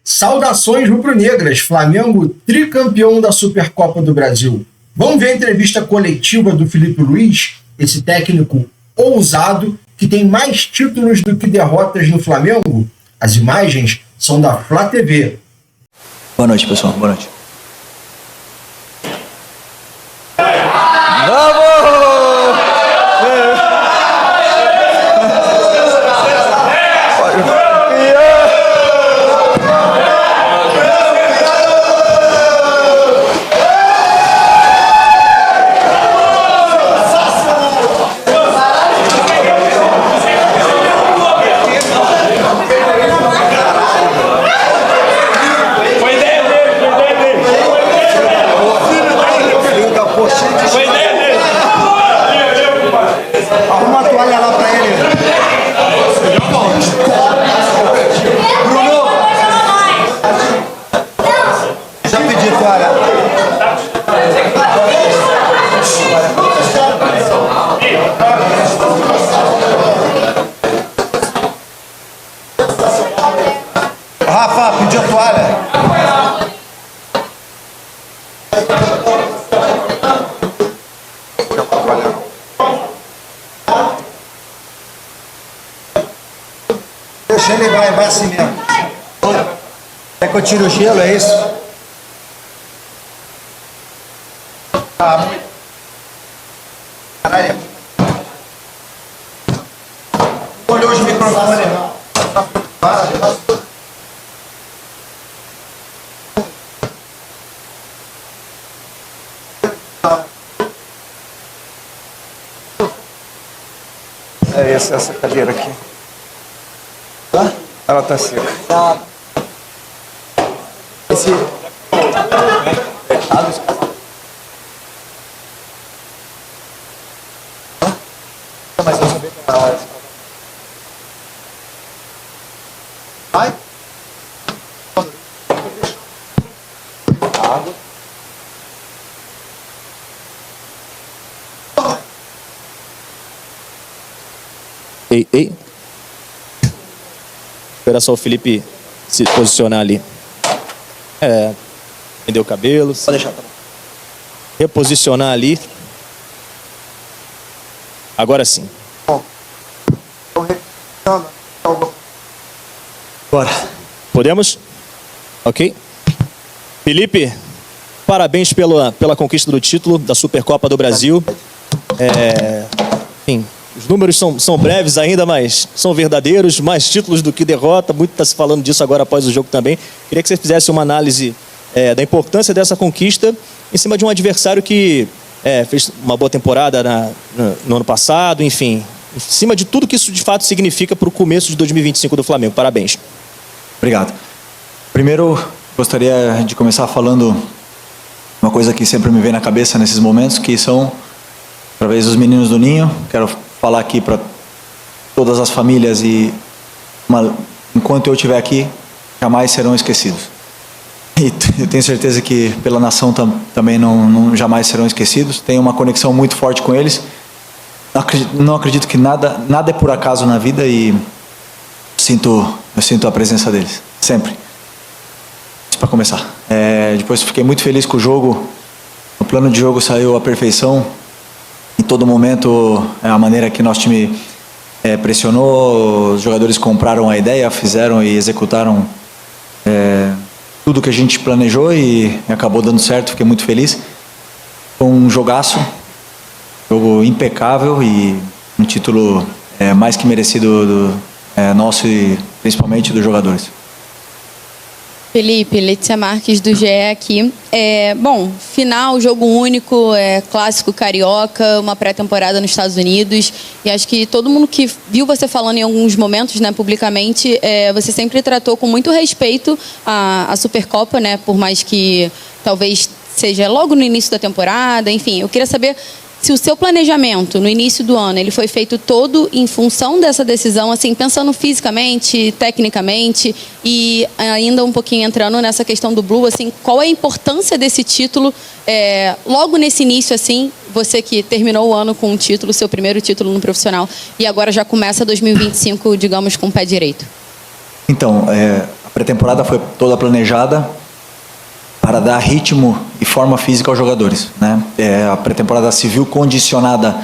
Saudações rubro-negras, Flamengo tricampeão da Supercopa do Brasil. Vamos ver a entrevista coletiva do Felipe Luiz, esse técnico ousado que tem mais títulos do que derrotas no Flamengo? As imagens são da Flá TV. Boa noite, pessoal. Boa noite. Arruma a toalha lá pra ele. Bruno! Já pedi toalha. Rafa, pediu a toalha. Deixa ele, vai assim mesmo. Quer que eu tire o gelo, é isso? Caralho. Olhou os microfones. É essa cadeira aqui. Ela tá seca. Esse... Mas eu sabia que era... Vai? Água. Ei. Espera só o Felipe se posicionar ali. Prender o cabelo. Pode deixar, tá bom. Reposicionar ali. Agora sim. Bora. Podemos? Ok. Felipe, parabéns pela conquista do título da Supercopa do Brasil. Enfim, os números são breves ainda, mas são verdadeiros. Mais títulos do que derrota. Muito está se falando disso agora após o jogo também. Queria que você fizesse uma análise da importância dessa conquista em cima de um adversário que fez uma boa temporada no ano passado. Enfim, em cima de tudo que isso de fato significa para o começo de 2025 do Flamengo. Parabéns. Obrigado. Primeiro, gostaria de começar falando uma coisa que sempre me vem na cabeça nesses momentos, que são, através dos meninos do Ninho, quero falar aqui para todas as famílias e enquanto eu estiver aqui, jamais serão esquecidos. E eu tenho certeza que pela nação também não jamais serão esquecidos. Tenho uma conexão muito forte com eles. Não acredito que nada é por acaso na vida e eu sinto a presença deles, sempre. Isso para começar. Depois fiquei muito feliz com o jogo. O plano de jogo saiu à perfeição. Em todo momento, a maneira que nosso time pressionou, os jogadores compraram a ideia, fizeram e executaram tudo que a gente planejou e acabou dando certo. Fiquei muito feliz. Foi um jogaço, jogo impecável e um título mais que merecido nosso e principalmente dos jogadores. Felipe, Letícia Marques do GE aqui. Bom, final, jogo único, clássico carioca, uma pré-temporada nos Estados Unidos. E acho que todo mundo que viu você falando em alguns momentos, né, publicamente, você sempre tratou com muito respeito a Supercopa, né, por mais que talvez seja logo no início da temporada. Enfim, eu queria saber se o seu planejamento no início do ano ele foi feito todo em função dessa decisão, assim, pensando fisicamente, tecnicamente e ainda um pouquinho entrando nessa questão do Blue, assim, qual é a importância desse título logo nesse início, assim, você que terminou o ano com um título, seu primeiro título no profissional e agora já começa 2025, digamos, com o pé direito? Então, a pré-temporada foi toda planejada para dar ritmo e forma física aos jogadores, né? A pré-temporada se viu condicionada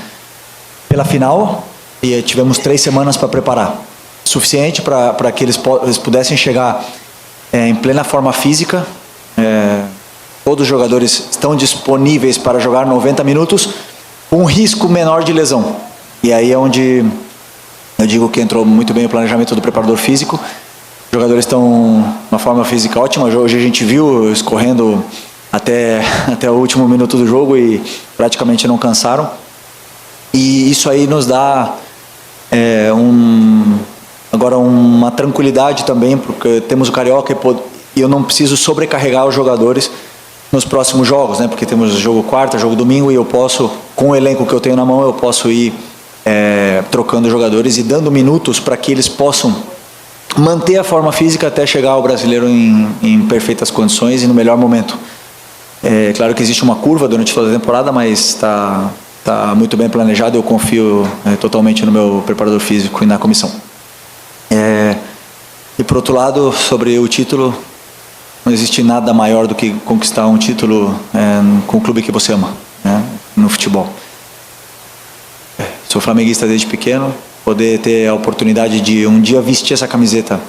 pela final e tivemos 3 semanas para preparar. Suficiente para que eles pudessem chegar em plena forma física. Todos os jogadores estão disponíveis para jogar 90 minutos com um risco menor de lesão. E aí é onde eu digo que entrou muito bem o planejamento do preparador físico. Os jogadores estão numa forma física ótima. Hoje a gente viu escorrendo até o último minuto do jogo e praticamente não cansaram. E isso aí nos dá agora uma tranquilidade também, porque temos o Carioca e eu não preciso sobrecarregar os jogadores nos próximos jogos, né? Porque temos jogo quarta, jogo domingo, e eu posso, com o elenco que eu tenho na mão, eu posso ir trocando jogadores e dando minutos para que eles possam manter a forma física até chegar ao brasileiro em perfeitas condições e no melhor momento. É claro que existe uma curva durante toda a temporada, mas está muito bem planejado. Eu confio totalmente no meu preparador físico e na comissão. E por outro lado, sobre o título, não existe nada maior do que conquistar um título com o clube que você ama, né, no futebol. Sou flamenguista desde pequeno. Poder ter a oportunidade de um dia vestir essa camiseta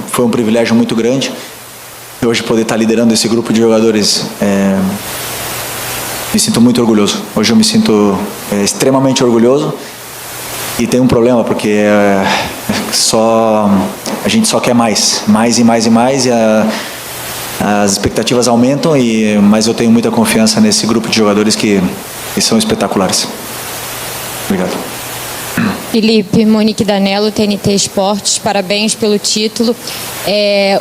foi um privilégio muito grande. E hoje poder estar liderando esse grupo de jogadores, me sinto muito orgulhoso. Hoje eu me sinto extremamente orgulhoso. E tem um problema, porque a gente só quer mais e mais e mais, e as expectativas aumentam, mas eu tenho muita confiança nesse grupo de jogadores que são espetaculares. Obrigado. Felipe, Monique Danello, TNT Esportes, parabéns pelo título.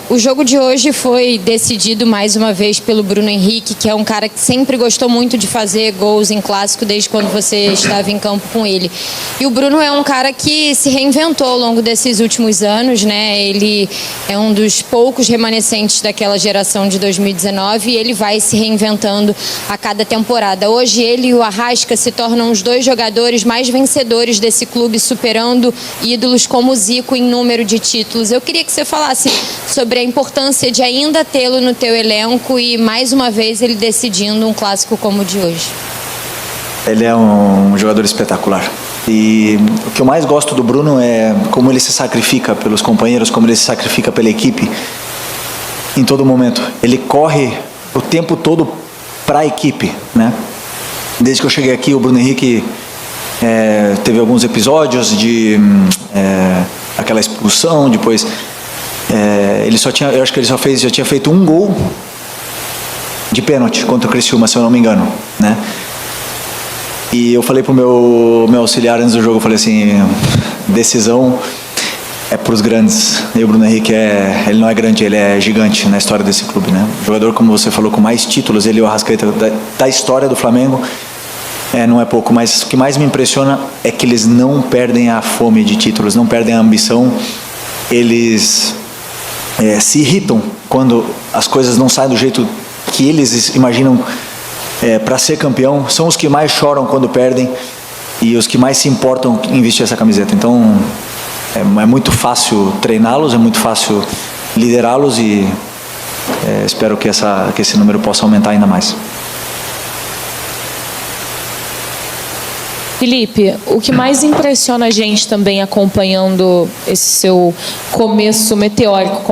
O jogo de hoje foi decidido mais uma vez pelo Bruno Henrique, que é um cara que sempre gostou muito de fazer gols em clássico desde quando você estava em campo com ele. E o Bruno é um cara que se reinventou ao longo desses últimos anos, né? Ele é um dos poucos remanescentes daquela geração de 2019 e ele vai se reinventando a cada temporada. Hoje ele e o Arrasca se tornam os 2 jogadores mais vencedores desse clube, superando ídolos como o Zico em número de títulos. Eu queria que você falasse sobre a importância de ainda tê-lo no teu elenco e, mais uma vez, ele decidindo um clássico como o de hoje. Ele é um jogador espetacular. E o que eu mais gosto do Bruno é como ele se sacrifica pelos companheiros, como ele se sacrifica pela equipe em todo momento. Ele corre o tempo todo para a equipe, né? Desde que eu cheguei aqui, o Bruno Henrique teve alguns episódios de aquela expulsão, depois eu acho que ele já tinha feito um gol de pênalti contra o Criciúma, se eu não me engano, né? E eu falei pro meu auxiliar antes do jogo, eu falei assim, decisão é pros grandes. E o Bruno Henrique ele não é grande, ele é gigante na história desse clube, né? Jogador, como você falou, com mais títulos, ele e o Arrascaeta da história do Flamengo. Não é pouco, mas o que mais me impressiona é que eles não perdem a fome de títulos, não perdem a ambição. Eles se irritam quando as coisas não saem do jeito que eles imaginam para ser campeão. São os que mais choram quando perdem e os que mais se importam em vestir essa camiseta. Então é muito fácil treiná-los, é muito fácil liderá-los e espero que esse número possa aumentar ainda mais. Felipe, o que mais impressiona a gente também acompanhando esse seu começo meteórico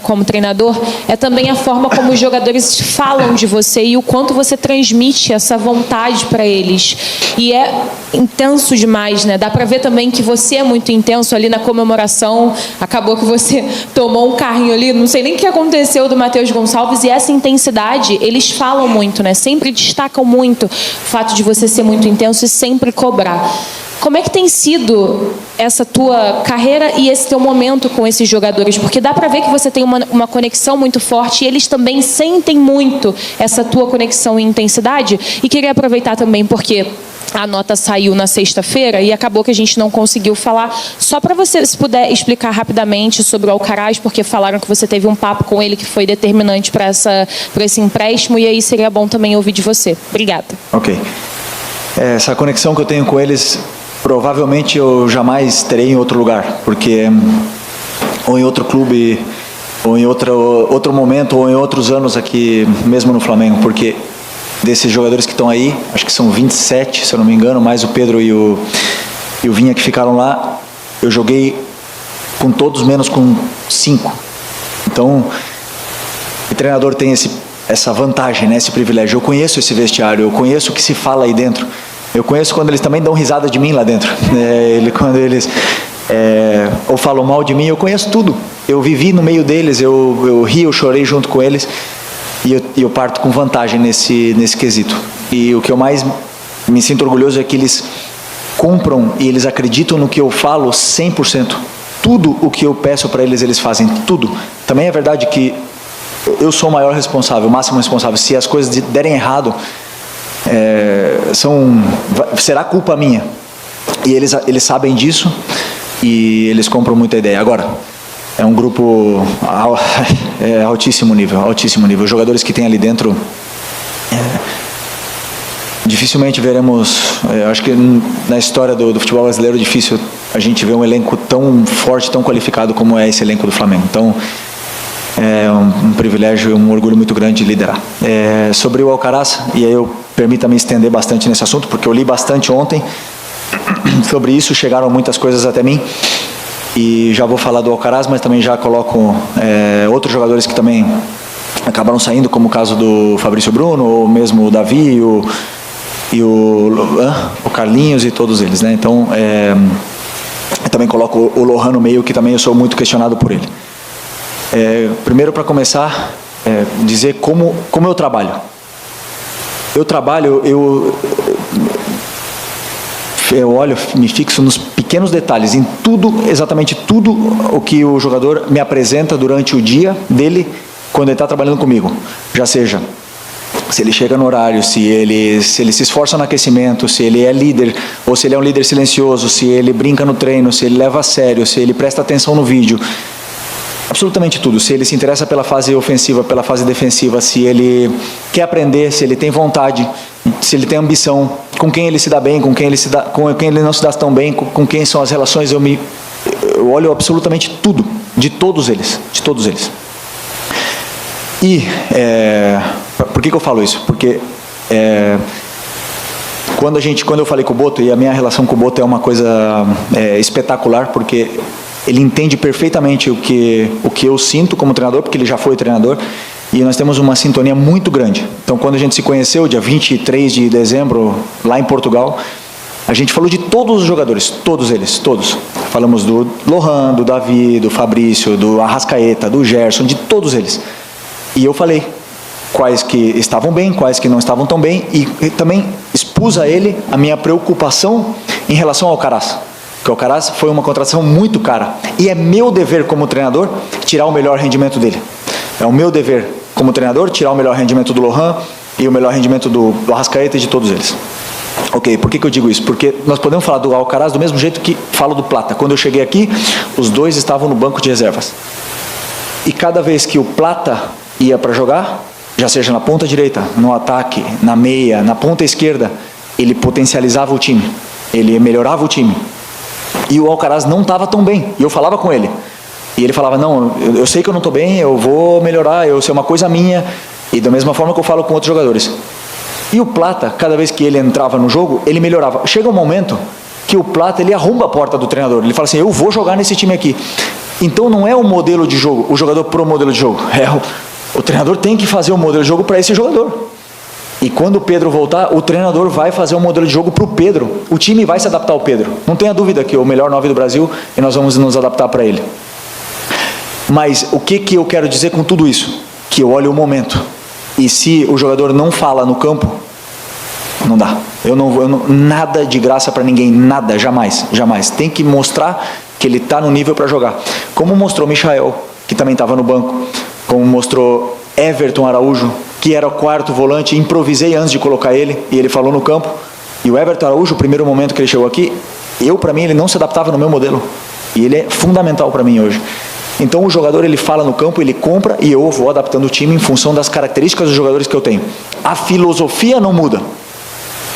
como treinador é também a forma como os jogadores falam de você e o quanto você transmite essa vontade para eles. E é intenso demais, né? Dá para ver também que você é muito intenso ali na comemoração. Acabou que você tomou um carrinho ali, não sei nem o que aconteceu do Matheus Gonçalves, e essa intensidade, eles falam muito, né? Sempre destacam muito o fato de você ser muito intenso e sempre cobrar. Como é que tem sido essa tua carreira e esse teu momento com esses jogadores? Porque dá para ver que você tem uma conexão muito forte e eles também sentem muito essa tua conexão e intensidade. E queria aproveitar também porque a nota saiu na sexta-feira e acabou que a gente não conseguiu falar. Só para você, se puder explicar rapidamente sobre o Alcaraz, porque falaram que você teve um papo com ele que foi determinante para esse empréstimo, e aí seria bom também ouvir de você. Obrigada. Ok. Essa conexão que eu tenho com eles, provavelmente eu jamais terei em outro lugar, porque ou em outro clube ou em outro momento, ou em outros anos aqui, mesmo no Flamengo, porque desses jogadores que estão aí, acho que são 27, se eu não me engano, mais o Pedro e o Vinha que ficaram lá, eu joguei com todos menos com 5. Então, o treinador tem essa vantagem, né, esse privilégio. Eu conheço esse vestiário, eu conheço o que se fala aí dentro. Eu conheço quando eles também dão risada de mim lá dentro. Quando eles ou falam mal de mim, eu conheço tudo. Eu vivi no meio deles, eu ri, eu chorei junto com eles. E eu parto com vantagem nesse quesito. E o que eu mais me sinto orgulhoso é que eles compram e eles acreditam no que eu falo 100%. Tudo o que eu peço para eles, eles fazem. Tudo. Também é verdade que eu sou o maior responsável, o máximo responsável. Se as coisas derem errado, será culpa minha. E eles sabem disso e eles compram muita ideia. Agora, é um grupo altíssimo nível, altíssimo nível. Os jogadores que tem ali dentro, dificilmente veremos, acho que na história do futebol brasileiro é difícil a gente ver um elenco tão forte, tão qualificado como é esse elenco do Flamengo. Então, é um privilégio e um orgulho muito grande de liderar. Sobre o Alcaraz, e aí permita-me estender bastante nesse assunto, porque eu li bastante ontem sobre isso, chegaram muitas coisas até mim, e já vou falar do Alcaraz, mas também já coloco outros jogadores que também acabaram saindo, como o caso do Fabrício Bruno, ou mesmo o Davi, o Carlinhos e todos eles, né? Então, eu também coloco o Lohan no meio, que também eu sou muito questionado por ele. Primeiro, para começar, dizer como eu trabalho. Eu trabalho, eu olho, me fixo nos pequenos detalhes, em tudo, exatamente tudo o que o jogador me apresenta durante o dia dele, quando ele está trabalhando comigo. Já seja, se ele chega no horário, se ele se esforça no aquecimento, se ele é líder, ou se ele é um líder silencioso, se ele brinca no treino, se ele leva a sério, se ele presta atenção no vídeo. Absolutamente tudo. Se ele se interessa pela fase ofensiva, pela fase defensiva, se ele quer aprender, se ele tem vontade, se ele tem ambição, com quem ele se dá bem, com quem ele não se dá tão bem, com quem são as relações, eu olho absolutamente tudo, de todos eles. E por que eu falo isso? Porque quando eu falei com o Boto, e a minha relação com o Boto é uma coisa espetacular, porque ele entende perfeitamente o que eu sinto como treinador, porque ele já foi treinador, e nós temos uma sintonia muito grande. Então, quando a gente se conheceu, dia 23 de dezembro, lá em Portugal, a gente falou de todos os jogadores, todos eles, todos. Falamos do Lohan, do Davi, do Fabrício, do Arrascaeta, do Gerson, de todos eles. E eu falei quais que estavam bem, quais que não estavam tão bem, e também expus a ele a minha preocupação em relação ao Alcaraz. Porque o Alcaraz foi uma contratação muito cara. E é meu dever como treinador tirar o melhor rendimento dele. É o meu dever como treinador tirar o melhor rendimento do Lohan e o melhor rendimento do Arrascaeta e de todos eles. Ok, por que eu digo isso? Porque nós podemos falar do Alcaraz do mesmo jeito que falo do Plata. Quando eu cheguei aqui, os dois estavam no banco de reservas. E cada vez que o Plata ia para jogar, já seja na ponta direita, no ataque, na meia, na ponta esquerda, ele potencializava o time. Ele melhorava o time. E o Alcaraz não estava tão bem. E eu falava com ele. E ele falava, não, eu sei que eu não estou bem, eu vou melhorar, isso é uma coisa minha. E da mesma forma que eu falo com outros jogadores. E o Plata, cada vez que ele entrava no jogo, ele melhorava. Chega um momento que o Plata, ele arromba a porta do treinador. Ele fala assim, eu vou jogar nesse time aqui. Então não é o modelo de jogo, o jogador pro modelo de jogo. O treinador tem que fazer um modelo de jogo para esse jogador. E quando o Pedro voltar, o treinador vai fazer um modelo de jogo para o Pedro. O time vai se adaptar ao Pedro. Não tenha dúvida que é o melhor 9 do Brasil e nós vamos nos adaptar para ele. Mas o que eu quero dizer com tudo isso? Que eu olho o momento. E se o jogador não fala no campo, não dá. Nada de graça para ninguém. Nada, jamais. Tem que mostrar que ele está no nível para jogar. Como mostrou Michael, que também estava no banco. Como mostrou Everton Araújo, que era o quarto volante, improvisei antes de colocar ele, e ele falou no campo. E o Everton Araújo, o primeiro momento que ele chegou aqui, para mim, ele não se adaptava no meu modelo. E ele é fundamental para mim hoje. Então o jogador, ele fala no campo, ele compra, e eu vou adaptando o time em função das características dos jogadores que eu tenho. A filosofia não muda.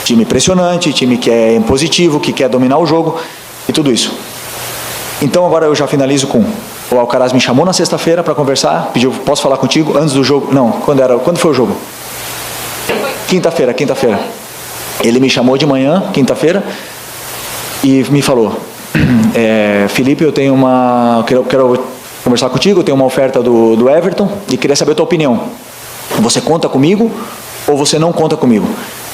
Time pressionante, time que é impositivo, que quer dominar o jogo, e tudo isso. Então agora eu já finalizo com O Alcaraz me chamou na sexta-feira para conversar, pediu, posso falar contigo antes do jogo? Não, quando foi o jogo? Quinta-feira. Ele me chamou de manhã, quinta-feira, e me falou, Felipe, eu quero conversar contigo, eu tenho uma oferta do Everton e queria saber a tua opinião. Você conta comigo ou você não conta comigo?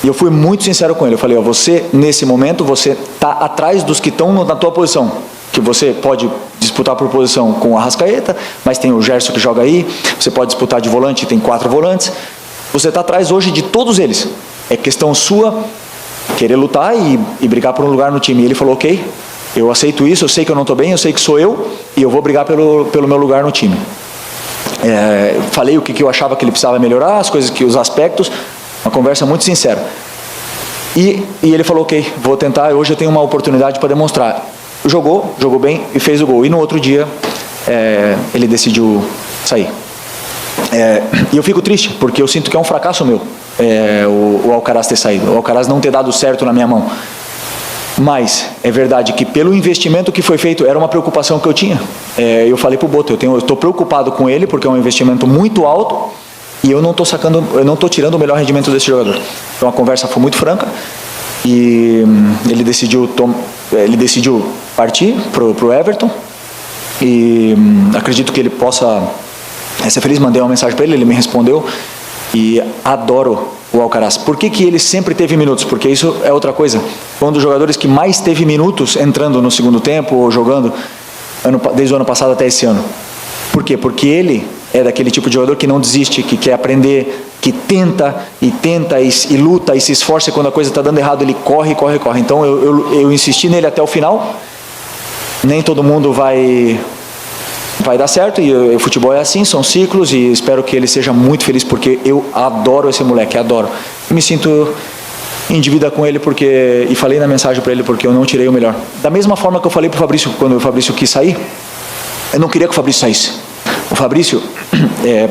E eu fui muito sincero com ele, eu falei, você, nesse momento, você está atrás dos que estão na tua posição, que você pode disputar por posição com o Arrascaeta, mas tem o Gerson que joga aí, você pode disputar de volante, tem 4 volantes, você está atrás hoje de todos eles, é questão sua querer lutar e brigar por um lugar no time. E ele falou, ok, eu aceito isso, eu sei que eu não estou bem, eu sei que sou eu, e eu vou brigar pelo meu lugar no time. Falei o que eu achava que ele precisava melhorar, os aspectos, uma conversa muito sincera. E ele falou, ok, vou tentar, hoje eu tenho uma oportunidade para demonstrar. Jogou bem e fez o gol. E no outro dia, ele decidiu sair. E eu fico triste, porque eu sinto que é um fracasso meu, o Alcaraz ter saído, o Alcaraz não ter dado certo na minha mão. Mas é verdade que pelo investimento que foi feito, era uma preocupação que eu tinha. Eu falei para o Boto, eu estou preocupado com ele, porque é um investimento muito alto, e eu não estou tirando o melhor rendimento desse jogador. Então a conversa foi muito franca, e ele decidiu partir para o Everton, e acredito que ele possa ser feliz. Mandei uma mensagem para ele, ele me respondeu, e adoro o Alcaraz. Por que ele sempre teve minutos? Porque isso é outra coisa. Foi um dos jogadores que mais teve minutos entrando no segundo tempo ou jogando desde o ano passado até esse ano. Por quê? Porque ele é daquele tipo de jogador que não desiste, que quer aprender, que tenta e luta e se esforça, e quando a coisa está dando errado ele corre. Então eu insisti nele até o final. Nem todo mundo vai dar certo, e o futebol é assim, são ciclos, e espero que ele seja muito feliz, porque eu adoro esse moleque, adoro. Me sinto em dívida com ele, e falei na mensagem para ele, porque eu não tirei o melhor. Da mesma forma que eu falei para o Fabrício, quando o Fabrício quis sair, eu não queria que o Fabrício saísse. O Fabrício,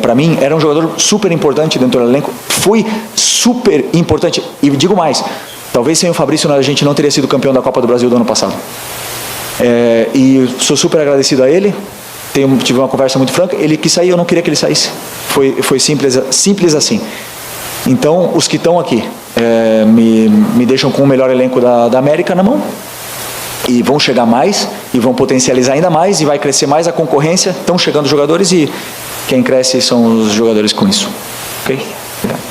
para mim, era um jogador super importante dentro do elenco, foi super importante, e digo mais, talvez sem o Fabrício a gente não teria sido campeão da Copa do Brasil do ano passado. E sou super agradecido a ele. Tive uma conversa muito franca, ele quis sair, eu não queria que ele saísse. Foi simples assim. Então, os que estão aqui me deixam com o melhor elenco da América na mão, e vão chegar mais, e vão potencializar ainda mais, e vai crescer mais a concorrência. Estão chegando jogadores, e quem cresce são os jogadores com isso. Ok? Obrigado.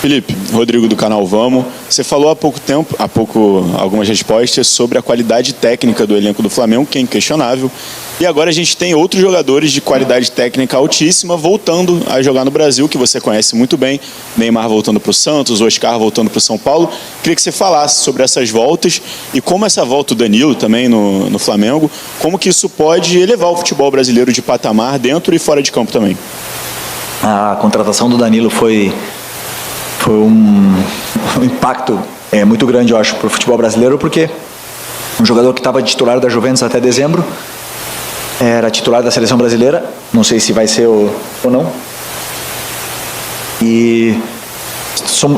Felipe, Rodrigo do canal Vamos, você falou há pouco algumas respostas sobre a qualidade técnica do elenco do Flamengo, que é inquestionável, e agora a gente tem outros jogadores de qualidade técnica altíssima voltando a jogar no Brasil, que você conhece muito bem, Neymar voltando para o Santos, Oscar voltando para o São Paulo. Queria que você falasse sobre essas voltas e como essa volta do Danilo também no Flamengo, como que isso pode elevar o futebol brasileiro de patamar dentro e fora de campo também. A contratação do Danilo foi um impacto muito grande, eu acho, para o futebol brasileiro, porque um jogador que estava titular da Juventus até dezembro, era titular da seleção brasileira, não sei se vai ser ou não, e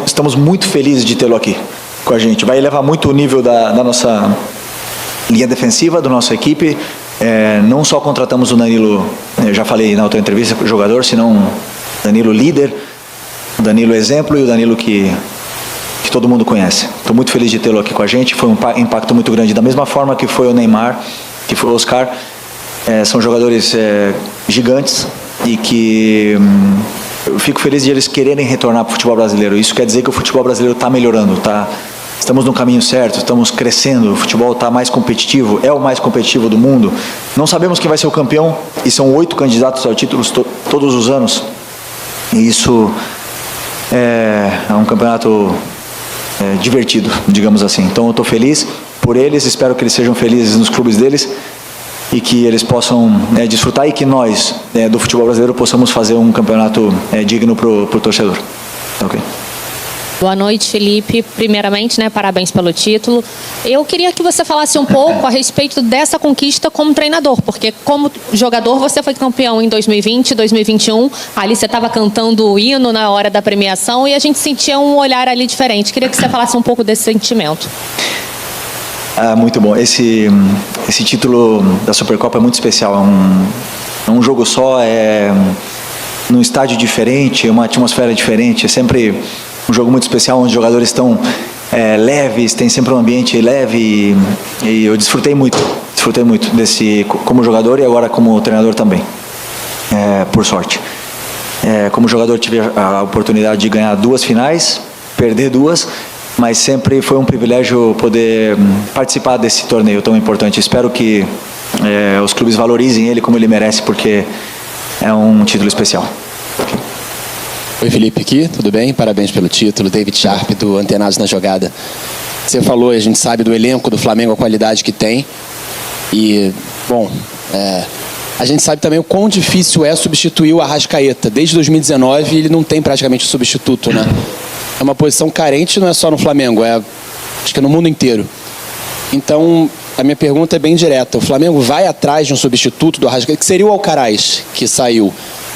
estamos muito felizes de tê-lo aqui com a gente. Vai elevar muito o nível da nossa linha defensiva, da nossa equipe. Não só contratamos o Danilo, já falei na outra entrevista, jogador, senão Danilo líder, o Danilo exemplo, e o Danilo que todo mundo conhece. Estou muito feliz de tê-lo aqui com a gente. Foi um impacto muito grande, da mesma forma que foi o Neymar, que foi o Oscar. São jogadores gigantes, e que eu fico feliz de eles quererem retornar para o futebol brasileiro. Isso quer dizer que o futebol brasileiro está melhorando, estamos no caminho certo, estamos crescendo, o futebol está mais competitivo, é o mais competitivo do mundo. Não sabemos quem vai ser o campeão, e são 8 candidatos ao título todos os anos, e isso é um campeonato divertido, digamos assim. Então eu estou feliz por eles, espero que eles sejam felizes nos clubes deles, e que eles possam desfrutar, e que nós, do futebol brasileiro, possamos fazer um campeonato digno para o torcedor. Ok. Boa noite, Felipe. Primeiramente, parabéns pelo título. Eu queria que você falasse um pouco a respeito dessa conquista como treinador, porque como jogador você foi campeão em 2020, 2021. Ali você estava cantando o hino na hora da premiação, e a gente sentia um olhar ali diferente. Queria que você falasse um pouco desse sentimento. Muito bom. Esse título da Supercopa é muito especial. É um jogo só, é num estádio diferente, é uma atmosfera diferente. É sempre um jogo muito especial, onde os jogadores estão leves, tem sempre um ambiente leve. E eu desfrutei muito desse, como jogador e agora como treinador também, por sorte. Como jogador tive a oportunidade de ganhar 2 finais, perder 2, mas sempre foi um privilégio poder participar desse torneio tão importante. Espero que os clubes valorizem ele como ele merece, porque é um título especial. Oi, Felipe aqui, tudo bem? Parabéns pelo título. David Sharp, do Antenados na Jogada. Você falou, a gente sabe do elenco do Flamengo, a qualidade que tem. E, bom, a gente sabe também o quão difícil é substituir o Arrascaeta. Desde 2019 ele não tem praticamente substituto, né? É uma posição carente, não é só no Flamengo, acho que é no mundo inteiro. Então, a minha pergunta é bem direta. O Flamengo vai atrás de um substituto do Arrascaeta, que seria o Alcaraz, que saiu.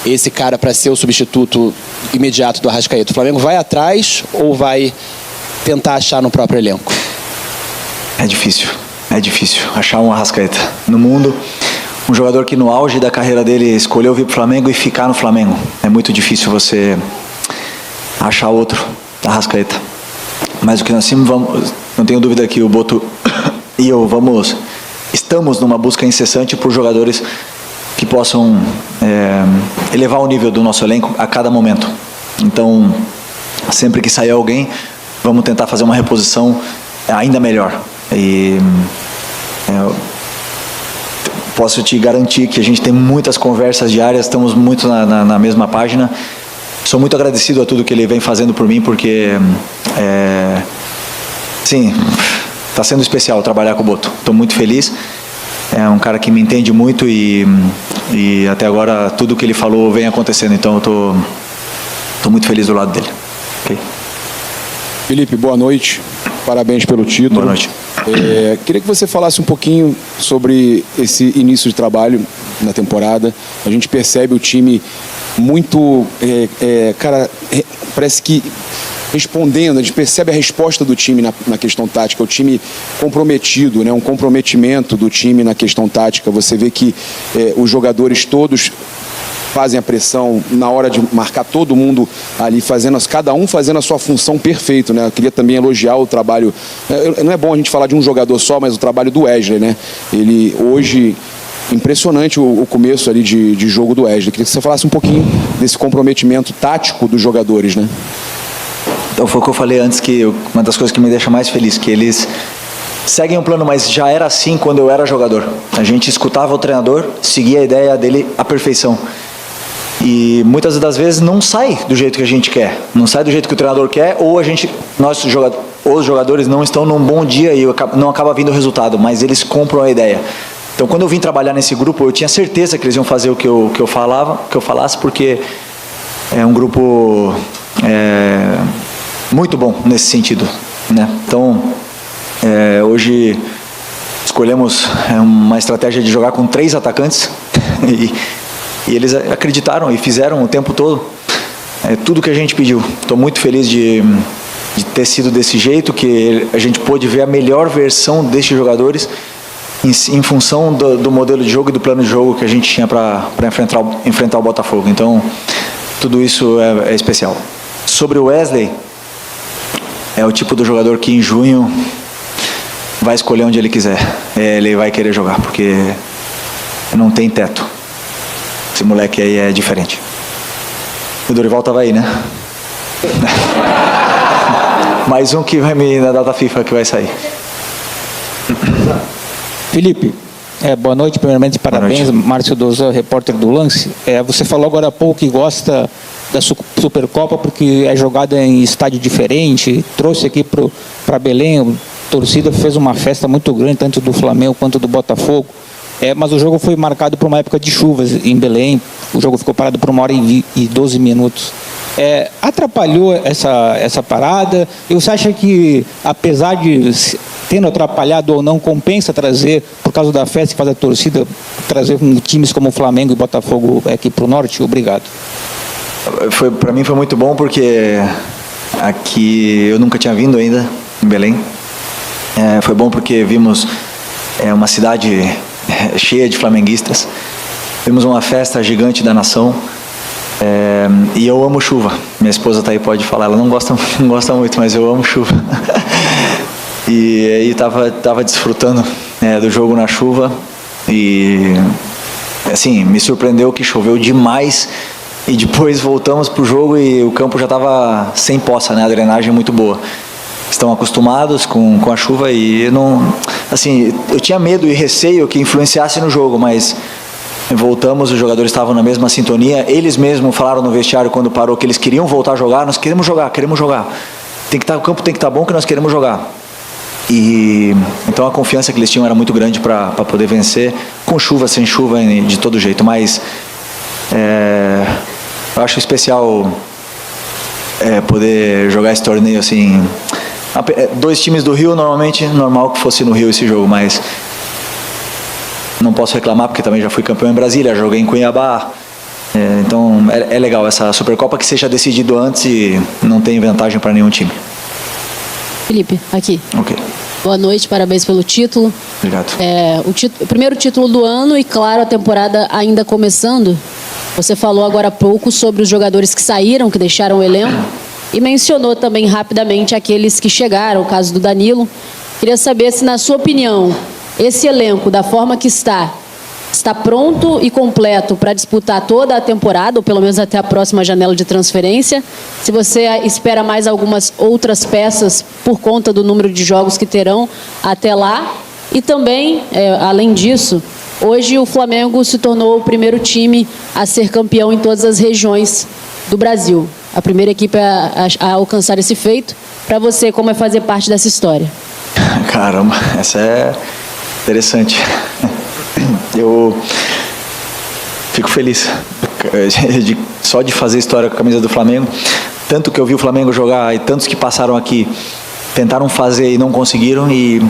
Esse cara para ser o substituto imediato do Arrascaeta. O Flamengo vai atrás ou vai tentar achar no próprio elenco? É difícil achar um Arrascaeta no mundo. Um jogador que no auge da carreira dele escolheu vir para o Flamengo e ficar no Flamengo. É muito difícil você achar outro Arrascaeta. Mas o que nós vamos, não tenho dúvida que o Boto e eu estamos numa busca incessante por jogadores que possam elevar o nível do nosso elenco a cada momento. Então, sempre que sair alguém, vamos tentar fazer uma reposição ainda melhor. E posso te garantir que a gente tem muitas conversas diárias, estamos muito na mesma página. Sou muito agradecido a tudo que ele vem fazendo por mim, porque sim, está sendo especial trabalhar com o Boto. Estou muito feliz. É um cara que me entende muito e até agora tudo que ele falou vem acontecendo. Então eu estou muito feliz do lado dele. Okay. Felipe, boa noite. Parabéns pelo título. Boa noite. Queria que você falasse um pouquinho sobre esse início de trabalho na temporada. A gente percebe o time muito, parece que respondendo, a gente percebe a resposta do time na questão tática, o time comprometido, né? Um comprometimento do time na questão tática. Você vê que os jogadores todos fazem a pressão na hora de marcar, todo mundo ali cada um fazendo a sua função perfeito, né? Eu queria também elogiar o trabalho, não é bom a gente falar de um jogador só, mas o trabalho do Wesley, né? Ele hoje, impressionante o começo ali de jogo do Wesley. Queria que você falasse um pouquinho desse comprometimento tático dos jogadores, né? Então foi o que eu falei antes, que uma das coisas que me deixa mais feliz, que eles seguem o plano, mas já era assim quando eu era jogador. A gente escutava o treinador, seguia a ideia dele à perfeição. E muitas das vezes não sai do jeito que a gente quer, não sai do jeito que o treinador quer, ou os jogadores não estão num bom dia e não acaba vindo o resultado, mas eles compram a ideia. Então, quando eu vim trabalhar nesse grupo, eu tinha certeza que eles iam fazer o que eu falasse, porque é um grupo muito bom nesse sentido, né? Então, hoje escolhemos uma estratégia de jogar com 3 atacantes e eles acreditaram e fizeram o tempo todo tudo que a gente pediu. Estou muito feliz de ter sido desse jeito, que a gente pôde ver a melhor versão destes jogadores em função do modelo de jogo e do plano de jogo que a gente tinha para enfrentar o Botafogo. Então, tudo isso é especial. Sobre o Wesley, é o tipo do jogador que em junho vai escolher onde ele quiser. Ele vai querer jogar, porque não tem teto. Esse moleque aí é diferente. O Dorival estava aí, né? Mais um que vai na data FIFA que vai sair. Felipe, boa noite, primeiramente parabéns. Boa noite. Márcio Dozan, repórter do Lance. Você falou agora há pouco que gosta da Supercopa porque é jogada em estádio diferente, trouxe aqui para Belém, a torcida fez uma festa muito grande, tanto do Flamengo quanto do Botafogo. Mas o jogo foi marcado por uma época de chuvas em Belém, o jogo ficou parado por 1h e 12 minutos. Atrapalhou essa parada? E você acha que, apesar de tendo atrapalhado ou não, compensa trazer, por causa da festa que faz a torcida, trazer times como Flamengo e Botafogo aqui para o norte? Obrigado. Para mim foi muito bom, porque aqui eu nunca tinha vindo ainda em Belém. Foi bom porque vimos uma cidade cheia de flamenguistas. Vimos uma festa gigante da nação. E eu amo chuva. Minha esposa tá aí, pode falar. Ela não gosta muito, mas eu amo chuva. E aí tava desfrutando do jogo na chuva. E assim, me surpreendeu que choveu demais. E depois voltamos pro jogo e o campo já estava sem poça, né? A drenagem é muito boa. Estão acostumados com a chuva e eu tinha medo e receio que influenciasse no jogo, mas voltamos, os jogadores estavam na mesma sintonia. Eles mesmos falaram no vestiário quando parou que eles queriam voltar a jogar. Nós queremos jogar. O campo tem que estar bom, que nós queremos jogar. E então a confiança que eles tinham era muito grande para poder vencer, com chuva, sem chuva, de todo jeito. Mas eu acho especial poder jogar esse torneio assim. 2 times do Rio, normalmente, normal que fosse no Rio esse jogo, mas não posso reclamar porque também já fui campeão em Brasília, joguei em Cuiabá. Então é legal essa Supercopa que seja decidido antes e não tem vantagem para nenhum time. Felipe, aqui. Ok. Boa noite, parabéns pelo título. Obrigado. O primeiro título do ano e, claro, a temporada ainda começando. Você falou agora há pouco sobre os jogadores que saíram, que deixaram o elenco, e mencionou também rapidamente aqueles que chegaram, o caso do Danilo. Queria saber se, na sua opinião, esse elenco, da forma que está pronto e completo para disputar toda a temporada, ou pelo menos até a próxima janela de transferência. Se você espera mais algumas outras peças por conta do número de jogos que terão até lá. E também, além disso, hoje o Flamengo se tornou o primeiro time a ser campeão em todas as regiões do Brasil. A primeira equipe a alcançar esse feito. Para você, como é fazer parte dessa história? Caramba, essa é interessante. Eu fico feliz só de fazer história com a camisa do Flamengo. Tanto que eu vi o Flamengo jogar e tantos que passaram aqui tentaram fazer e não conseguiram, e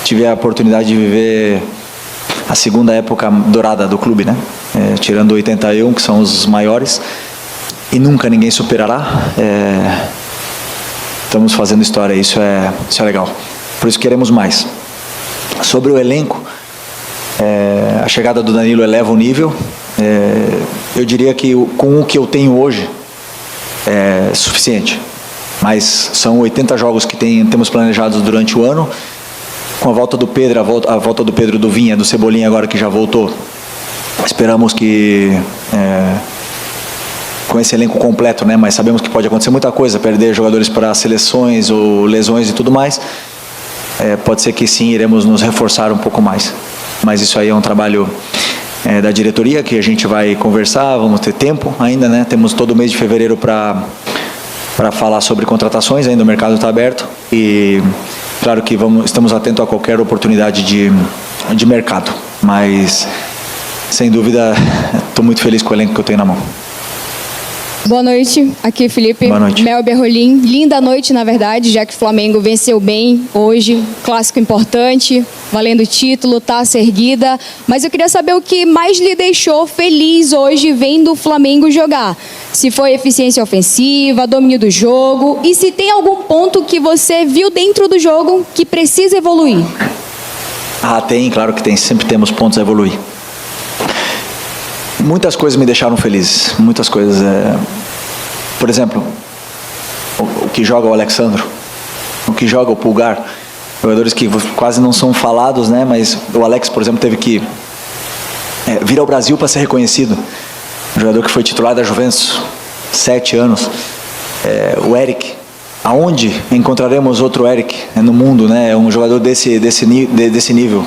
tive a oportunidade de viver a segunda época dourada do clube, né? Tirando 81, que são os maiores, e nunca ninguém superará. Estamos fazendo história, isso é legal. Por isso queremos mais. Sobre o elenco, a chegada do Danilo eleva o nível. Eu diria que com o que eu tenho hoje é suficiente. Mas são 80 jogos que temos planejados durante o ano. Com a volta do Pedro, a volta do Pedro, do Vinha, do Cebolinha agora que já voltou, esperamos que com esse elenco completo, né? Mas sabemos que pode acontecer muita coisa, perder jogadores para seleções ou lesões e tudo mais. Pode ser que sim, iremos nos reforçar um pouco mais. Mas isso aí é um trabalho da diretoria que a gente vai conversar, vamos ter tempo ainda, né? Temos todo o mês de fevereiro para falar sobre contratações, ainda o mercado está aberto e claro que estamos atentos a qualquer oportunidade de mercado, mas sem dúvida estou muito feliz com o elenco que eu tenho na mão. Boa noite, aqui Felipe. Boa noite. Mel Berrolim. Linda noite, na verdade, já que o Flamengo venceu bem hoje, clássico importante, valendo o título, taça erguida. Mas eu queria saber o que mais lhe deixou feliz hoje vendo o Flamengo jogar. Se foi eficiência ofensiva, domínio do jogo, e se tem algum ponto que você viu dentro do jogo que precisa evoluir. Tem, claro que tem, sempre temos pontos a evoluir. Muitas coisas me deixaram felizes, muitas coisas. Por exemplo, o que joga o Alexandro, o que joga o Pulgar, jogadores que quase não são falados, né? Mas o Alex, por exemplo, teve que vir ao Brasil para ser reconhecido. Um jogador que foi titular da Juventus 7 anos. O Eric, aonde encontraremos outro Eric no mundo, né? Um jogador desse nível.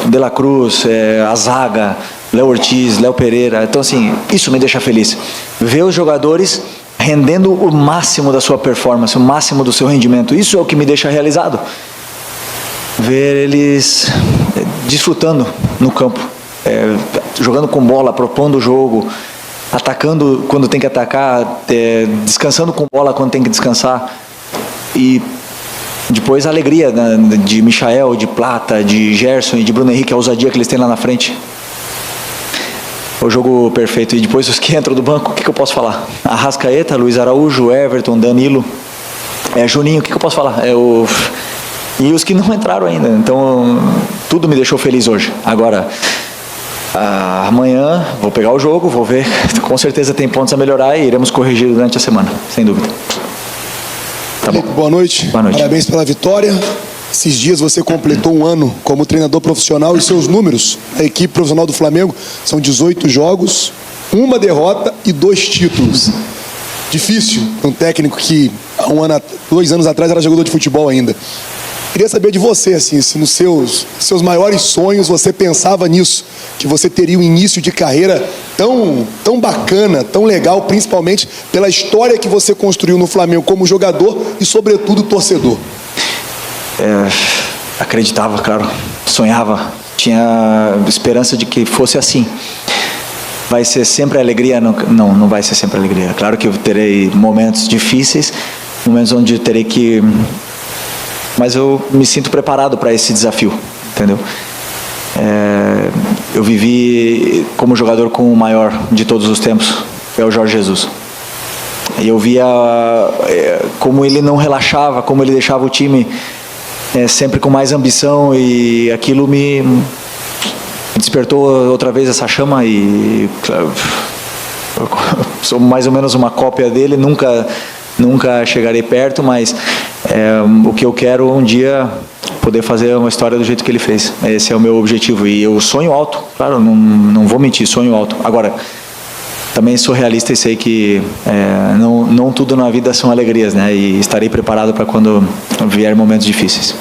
De la Cruz, a zaga, Léo Ortiz, Léo Pereira. Então, assim, isso me deixa feliz. Ver os jogadores rendendo o máximo da sua performance, o máximo do seu rendimento. Isso é o que me deixa realizado. Ver eles desfrutando no campo, jogando com bola, propondo o jogo, atacando quando tem que atacar, descansando com bola quando tem que descansar. E depois a alegria, né, de Michael, de Plata, de Gerson e de Bruno Henrique, a ousadia que eles têm lá na frente. O jogo perfeito. E depois os que entram do banco, o que eu posso falar? Arrascaeta, Luiz Araújo, Everton, Danilo, Juninho, o que eu posso falar? E os que não entraram ainda. Então, tudo me deixou feliz hoje. Agora, amanhã vou pegar o jogo, vou ver. Com certeza tem pontos a melhorar e iremos corrigir durante a semana, sem dúvida. Tá bom. Boa noite. Boa noite. Parabéns pela vitória. Esses dias você completou um ano como treinador profissional e seus números, a equipe profissional do Flamengo, são 18 jogos, 1 derrota e 2 títulos. Difícil para um técnico que há 2 anos atrás era jogador de futebol ainda. Queria saber de você, assim, se nos seus maiores sonhos você pensava nisso, que você teria um início de carreira tão bacana, tão legal, principalmente pela história que você construiu no Flamengo como jogador e, sobretudo, torcedor. Acreditava, claro, sonhava, tinha esperança de que fosse assim. Vai ser sempre alegria? Não vai ser sempre alegria. Claro que eu terei momentos difíceis, momentos onde eu terei que... Mas eu me sinto preparado para esse desafio, entendeu? Eu vivi como jogador com o maior de todos os tempos, é o Jorge Jesus. E eu via como ele não relaxava, como ele deixava o time sempre com mais ambição, e aquilo me despertou outra vez essa chama. E claro, eu sou mais ou menos uma cópia dele, nunca chegarei perto, mas o que eu quero um dia poder fazer uma história do jeito que ele fez. Esse é o meu objetivo, e eu sonho alto, claro, não vou mentir, sonho alto. Agora, também sou realista e sei que não tudo na vida são alegrias, né? E estarei preparado para quando vier momentos difíceis.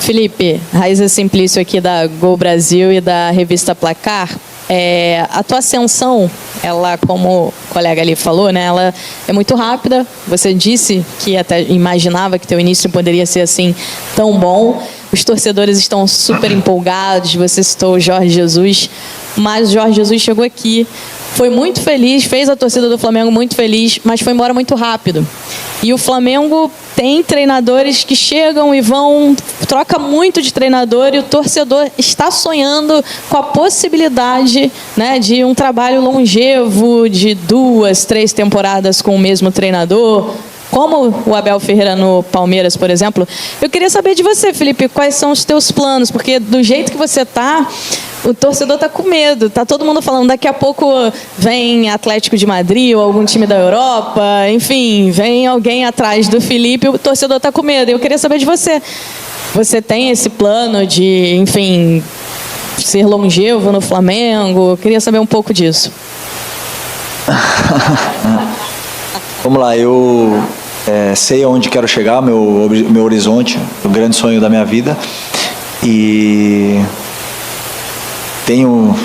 Felipe, Raíza Simplício aqui da Gol Brasil e da revista Placar. A tua ascensão, ela, como o colega ali falou, né, ela é muito rápida. Você disse que até imaginava que teu início poderia ser assim tão bom. Os torcedores estão super empolgados. Você citou o Jorge Jesus, mas o Jorge Jesus chegou aqui, foi muito feliz, fez a torcida do Flamengo muito feliz, mas foi embora muito rápido. E o Flamengo tem treinadores que chegam e vão, troca muito de treinador, e o torcedor está sonhando com a possibilidade, né, de um trabalho longevo, de 2, 3 temporadas com o mesmo treinador, como o Abel Ferreira no Palmeiras, por exemplo. Eu queria saber de você, Felipe, quais são os teus planos, porque do jeito que você está, o torcedor está com medo, está todo mundo falando, daqui a pouco vem Atlético de Madrid ou algum time da Europa, enfim, vem alguém atrás do Felipe, o torcedor está com medo. Eu queria saber de você, você tem esse plano de, enfim, ser longevo no Flamengo? Eu queria saber um pouco disso. Vamos lá, eu sei aonde quero chegar, meu horizonte, o grande sonho da minha vida, e tenho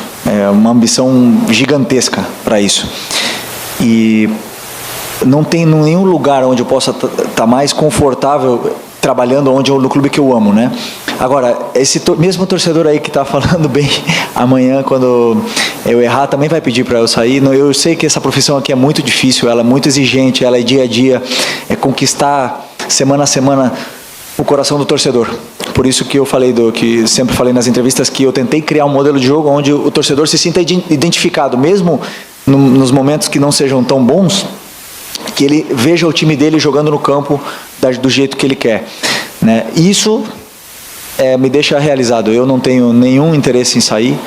uma ambição gigantesca para isso. E não tem nenhum lugar onde eu possa estar mais confortável trabalhando no clube que eu amo, né? Agora, esse mesmo torcedor aí que está falando bem, amanhã, quando eu errar, também vai pedir para eu sair. Eu sei que essa profissão aqui é muito difícil, ela é muito exigente, ela é dia a dia, é conquistar semana a semana o coração do torcedor. Por isso que eu falei, que sempre falei nas entrevistas, que eu tentei criar um modelo de jogo onde o torcedor se sinta identificado, mesmo nos momentos que não sejam tão bons, que ele veja o time dele jogando no campo do jeito que ele quer, né? Isso me deixa realizado. Eu não tenho nenhum interesse em sair,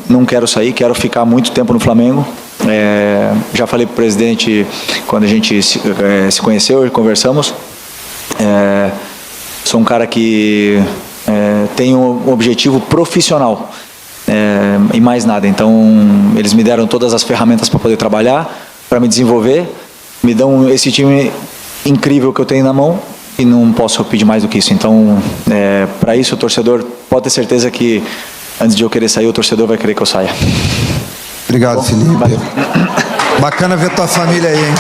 não quero sair, quero ficar muito tempo no Flamengo. Já falei para o presidente quando a gente se conheceu e conversamos. Sou um cara que tem um objetivo profissional e mais nada. Então, eles me deram todas as ferramentas para poder trabalhar, para me desenvolver, me dão esse time incrível que eu tenho na mão, e não posso pedir mais do que isso. Então, para isso, o torcedor pode ter certeza que antes de eu querer sair, o torcedor vai querer que eu saia. Obrigado, Felipe. Bacana ver tua família aí, hein?